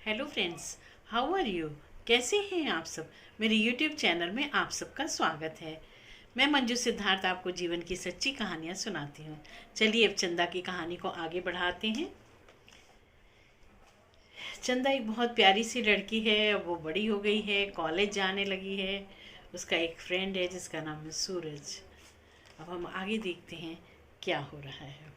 Hello friends, how are you. कैसे हैं आप सब। मेरे यूट्यूब चैनल में आप सबका स्वागत है। मैं मंजू सिद्धार्थ आपको जीवन की सच्ची कहानियाँ सुनाती हूँ। चलिए अब चंदा की कहानी को आगे बढ़ाते हैं। चंदा एक बहुत प्यारी सी लड़की है। अब वो बड़ी हो गई है, कॉलेज जाने लगी है। उसका एक फ्रेंड है जिसका नाम है सूरज। अब हम आगे देखते हैं क्या हो रहा है।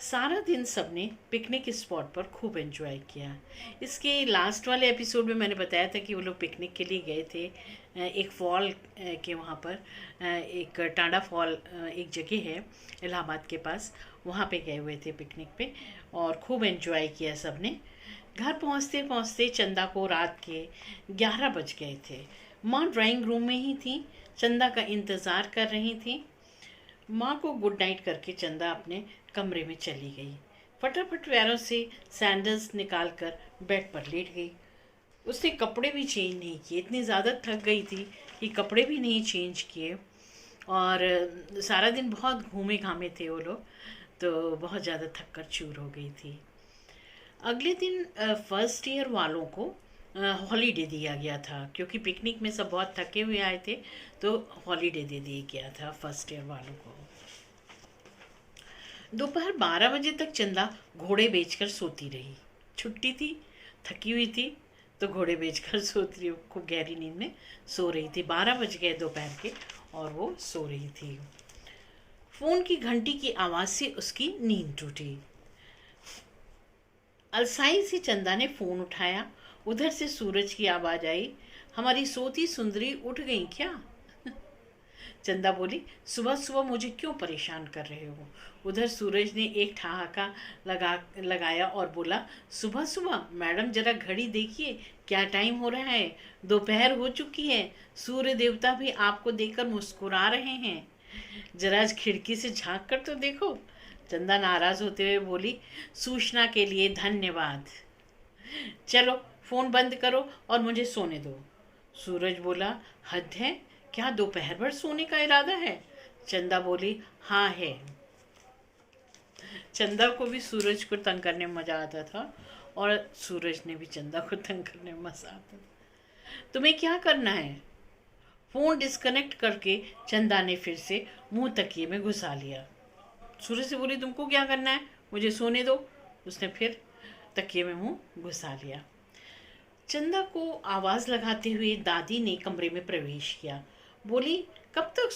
सारा दिन सबने पिकनिक स्पॉट पर खूब एंजॉय किया। इसके लास्ट वाले एपिसोड में मैंने बताया था कि वो लोग पिकनिक के लिए गए थे। एक फॉल के वहाँ पर एक टांडा फॉल एक जगह है इलाहाबाद के पास। वहाँ पे गए हुए थे पिकनिक पे और खूब एंजॉय किया सबने। घर पहुँचते पहुँचते चंदा को रात के 11 बज गए थे। माँ ड्राइंग रूम में ही थी, चंदा का इंतज़ार कर रही थी। माँ को गुड नाइट करके चंदा अपने कमरे में चली गई। फटाफट पैरों से सैंडल्स निकाल कर बेड पर लेट गई। उसने कपड़े भी चेंज नहीं किए, इतनी ज़्यादा थक गई थी कि कपड़े भी नहीं चेंज किए। और सारा दिन बहुत घूमे घामे थे वो लोग, तो बहुत ज़्यादा थक कर चूर हो गई थी। अगले दिन फर्स्ट ईयर वालों को हॉलीडे दिया गया था, क्योंकि पिकनिक में सब बहुत थके हुए आए थे, तो हॉलीडे दे दिया गया था फर्स्ट ईयर वालों को। दोपहर 12 बजे तक चंदा घोड़े बेचकर सोती रही। छुट्टी थी, थकी हुई थी, तो घोड़े बेचकर सोती रही। खूब गहरी नींद में सो रही थी। 12 बज गए दोपहर के और वो सो रही थी। फोन की घंटी की आवाज़ से उसकी नींद टूटी। अलसाई से चंदा ने फोन उठाया। उधर से सूरज की आवाज़ आई, हमारी सोती सुंदरी उठ गई क्या। चंदा बोली, सुबह सुबह मुझे क्यों परेशान कर रहे हो। उधर सूरज ने एक ठहाका लगाया और बोला, सुबह सुबह मैडम जरा घड़ी देखिए, क्या टाइम हो रहा है। दोपहर हो चुकी है। सूर्य देवता भी आपको देखकर मुस्कुरा रहे हैं। जरा खिड़की से झांक कर तो देखो। चंदा नाराज होते हुए बोली, सूचना के लिए धन्यवाद। चलो फोन बंद करो और मुझे सोने दो। सूरज बोला, हद है, क्या दोपहर भर सोने का इरादा है। चंदा बोली, हाँ है। चंदा को भी सूरज को तंग करने में मजा आता था और सूरज ने भी चंदा को तंग करने में मजा आता था। तुम्हें क्या करना है। फोन डिस्कनेक्ट करके चंदा ने फिर से मुंह तकिए में घुसा लिया। सूरज से बोली, तुमको क्या करना है, मुझे सोने दो। उसने फिर तकिए में मुंह घुसा लिया। चंदा को आवाज लगाते हुए दादी ने कमरे में प्रवेश किया। बोली, कब तक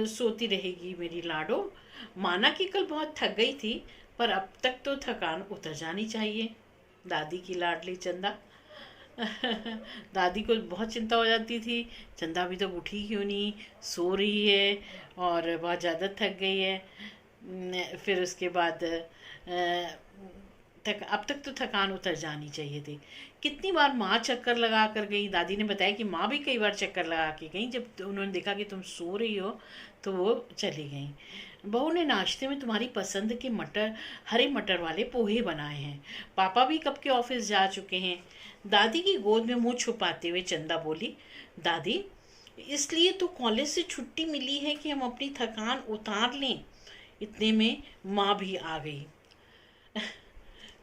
सोती रहेगी मेरी लाडो। माना कि कल बहुत थक गई थी, पर अब तक तो थकान उतर जानी चाहिए। दादी की लाडली चंदा। दादी को बहुत चिंता हो जाती थी, चंदा अभी तक उठी क्यों नहीं, सो रही है और बहुत ज़्यादा थक गई है। फिर उसके बाद तक अब तक तो थकान उतर जानी चाहिए थी। कितनी बार माँ चक्कर लगा कर गई। दादी ने बताया कि माँ भी कई बार चक्कर लगा के गई। जब उन्होंने देखा कि तुम सो रही हो तो वो चली गई। बहू ने नाश्ते में तुम्हारी पसंद के मटर, हरे मटर वाले पोहे बनाए हैं। पापा भी कब के ऑफिस जा चुके हैं। दादी की गोद में मुंह छुपाते हुए चंदा बोली, दादी इसलिए तो कॉलेज से छुट्टी मिली है कि हम अपनी थकान उतार लें। इतने में माँ भी आ गई।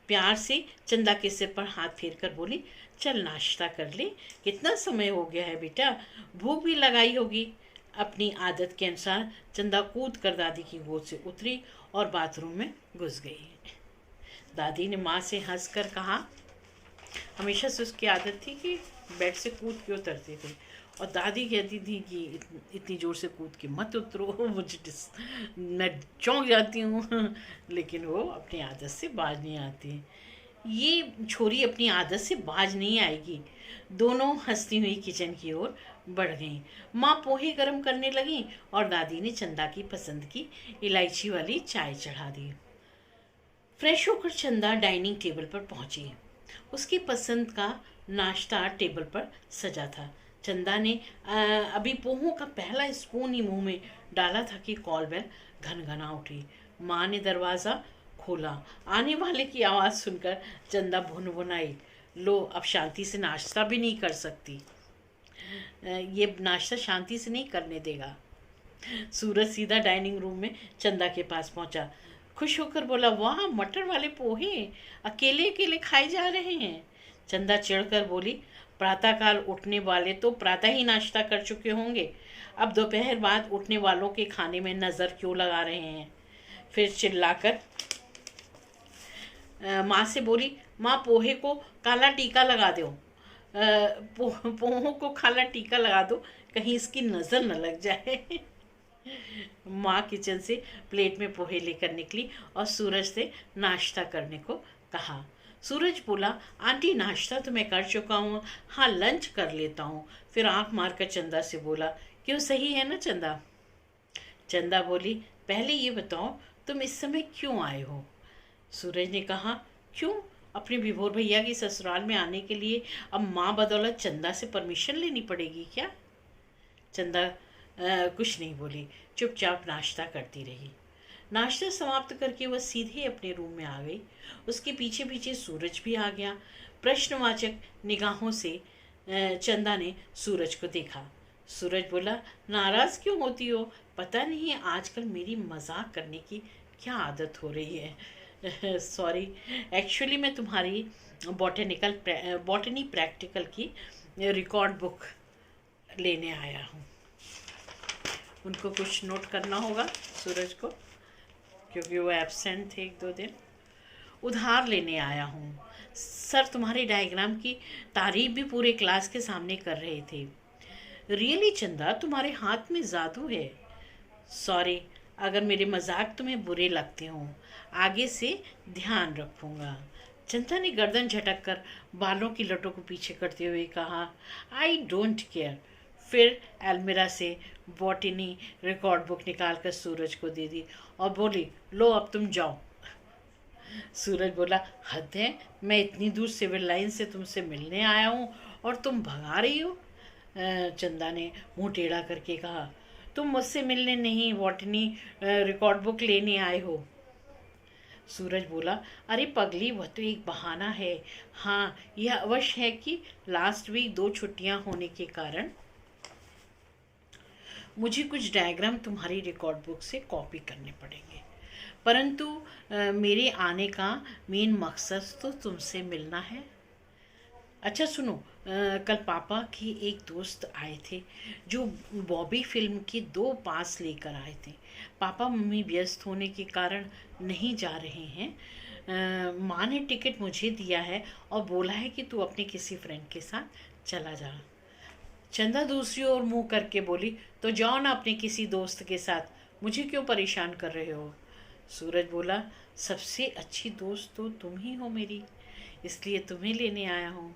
प्यार से चंदा के सिर पर हाथ फेर कर बोली, चल नाश्ता कर ले, कितना समय हो गया है बेटा, भूख भी लगाई होगी। अपनी आदत के अनुसार चंदा कूद कर दादी की गोद से उतरी और बाथरूम में घुस गई। दादी ने माँ से हंसकर कहा, हमेशा से उसकी आदत थी कि बेड से कूद के उतरती थी, और दादी कहती थी कि इतनी ज़ोर से कूद के मत उतरो, मैं चौंक जाती हूँ। लेकिन वो अपनी आदत से बाज नहीं आती। ये छोरी अपनी आदत से बाज नहीं आएगी। दोनों हंसती हुई किचन की ओर बढ़ गईं। माँ पोहे गर्म करने लगी और दादी ने चंदा की पसंद की इलायची वाली चाय चढ़ा दी। फ्रेश होकर चंदा डाइनिंग टेबल पर पहुंची। उसकी पसंद का नाश्ता टेबल पर सजा था। चंदा ने अभी पोहों का पहला स्पून ही मुंह में डाला था कि कॉल बेल घनघना उठी। माँ ने दरवाज़ा खोला। आने वाले की आवाज़ सुनकर चंदा भुनभुनाई, लो अब शांति से नाश्ता भी नहीं कर सकती। ये नाश्ता शांति से नहीं करने देगा। सूरज सीधा डाइनिंग रूम में चंदा के पास पहुंचा। खुश होकर बोला, वाह मटर वाले पोहे अकेले अकेले खाए जा रहे हैं। चंदा चिढ़कर बोली, प्रातःकाल उठने वाले तो प्रातः ही नाश्ता कर चुके होंगे, अब दोपहर बाद उठने वालों के खाने में नज़र क्यों लगा रहे हैं। फिर चिल्लाकर माँ से बोली, माँ पोहे को काला टीका लगा दो, पोहों को काला टीका लगा दो, कहीं इसकी नज़र न लग जाए। माँ किचन से प्लेट में पोहे लेकर निकली और सूरज से नाश्ता करने को कहा। सूरज बोला, आंटी नाश्ता तो मैं कर चुका हूँ, हाँ लंच कर लेता हूँ। फिर आंख मारकर चंदा से बोला, क्यों सही है ना चंदा। चंदा बोली, पहले ये बताओ तुम इस समय क्यों आए हो। सूरज ने कहा, क्यों, अपने विभोर भैया की ससुराल में आने के लिए अब माँ बदौलत चंदा से परमिशन लेनी पड़ेगी क्या। चंदा कुछ नहीं बोली, चुपचाप नाश्ता करती रही। नाश्ता समाप्त करके वह सीधे अपने रूम में आ गई। उसके पीछे पीछे सूरज भी आ गया। प्रश्नवाचक निगाहों से चंदा ने सूरज को देखा। सूरज बोला, नाराज़ क्यों होती हो, पता नहीं आजकल मेरी मजाक करने की क्या आदत हो रही है। सॉरी, एक्चुअली मैं तुम्हारी बॉटनी प्रैक्टिकल की रिकॉर्ड बुक लेने आया हूँ। उनको कुछ नोट करना होगा सूरज को, क्योंकि वो एब्सेंट थे 1-2 दिन। उधार लेने आया हूँ। सर तुम्हारे डायग्राम की तारीफ भी पूरे क्लास के सामने कर रहे थे। रियली चंदा, तुम्हारे हाथ में जादू है। सॉरी अगर मेरे मजाक तुम्हें बुरे लगते हों, आगे से ध्यान रखूँगा। चंदा ने गर्दन झटक कर बालों की लटों को पीछे करते हुए कहा, आई डोंट केयर। फिर अलमीरा से बॉटनी रिकॉर्ड बुक निकाल कर सूरज को दे दी और बोली, लो अब तुम जाओ। सूरज बोला, हद है, मैं इतनी दूर सिविल लाइन से तुमसे मिलने आया हूँ और तुम भगा रही हो। चंदा ने मुंह टेढ़ा करके कहा, तुम मुझसे मिलने नहीं, बॉटनी रिकॉर्ड बुक लेने आए हो। सूरज बोला, अरे पगली, वह तो एक बहाना है। हाँ यह अवश्य है कि लास्ट वीक 2 छुट्टियां होने के कारण मुझे कुछ डायग्राम तुम्हारी रिकॉर्ड बुक से कॉपी करने पड़ेंगे, परंतु मेरे आने का मेन मकसद तो तुमसे मिलना है। अच्छा सुनो, कल पापा के एक दोस्त आए थे जो बॉबी फिल्म के 2 पास लेकर आए थे। पापा मम्मी व्यस्त होने के कारण नहीं जा रहे हैं। माँ ने टिकट मुझे दिया है और बोला है कि तू अपने किसी फ्रेंड के साथ चला जा। चंदा दूसरी ओर मुंह करके बोली, तो जाओ ना अपने किसी दोस्त के साथ, मुझे क्यों परेशान कर रहे हो। सूरज बोला, सबसे अच्छी दोस्त तो तुम ही हो मेरी, इसलिए तुम्हें लेने आया हूँ।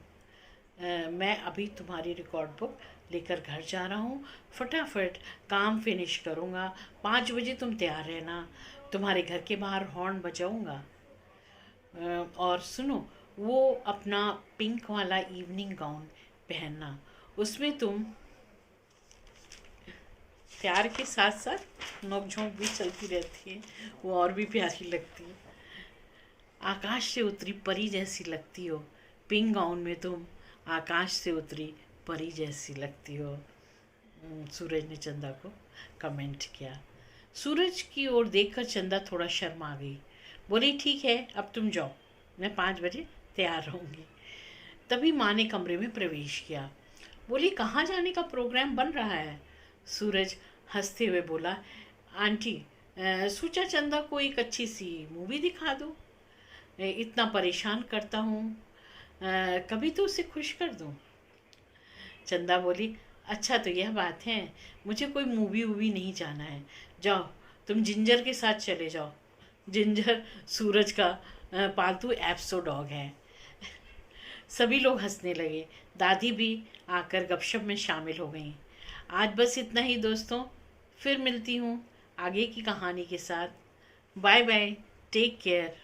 मैं अभी तुम्हारी रिकॉर्ड बुक लेकर घर जा रहा हूँ, फटाफट काम फिनिश करूँगा। 5 बजे तुम तैयार रहना, तुम्हारे घर के बाहर हॉर्न बजाऊँगा। और सुनो, वो अपना पिंक वाला इवनिंग गाउन पहनना, उसमें तुम प्यार के साथ साथ नोक-झोंक भी चलती रहती है, वो और भी प्यारी लगती है। आकाश से उतरी परी जैसी लगती हो, पिंक गाउन में तुम आकाश से उतरी परी जैसी लगती हो। सूरज ने चंदा को कमेंट किया। सूरज की ओर देखकर चंदा थोड़ा शर्मा गई। बोली, ठीक है अब तुम जाओ, मैं 5 बजे तैयार रहूँगी। तभी माँ ने कमरे में प्रवेश किया। बोली, कहाँ जाने का प्रोग्राम बन रहा है। सूरज हंसते हुए बोला, आंटी सोचा चंदा को एक अच्छी सी मूवी दिखा दो, इतना परेशान करता हूँ, कभी तो उसे खुश कर दूँ। चंदा बोली, अच्छा तो यह बात है, मुझे कोई मूवी वूवी नहीं जाना है, जाओ तुम जिंजर के साथ चले जाओ। जिंजर सूरज का पालतू एप्सो डॉग है। सभी लोग हंसने लगे। दादी भी आकर गपशप में शामिल हो गईं। आज बस इतना ही दोस्तों, फिर मिलती हूँ आगे की कहानी के साथ। Bye bye, take care.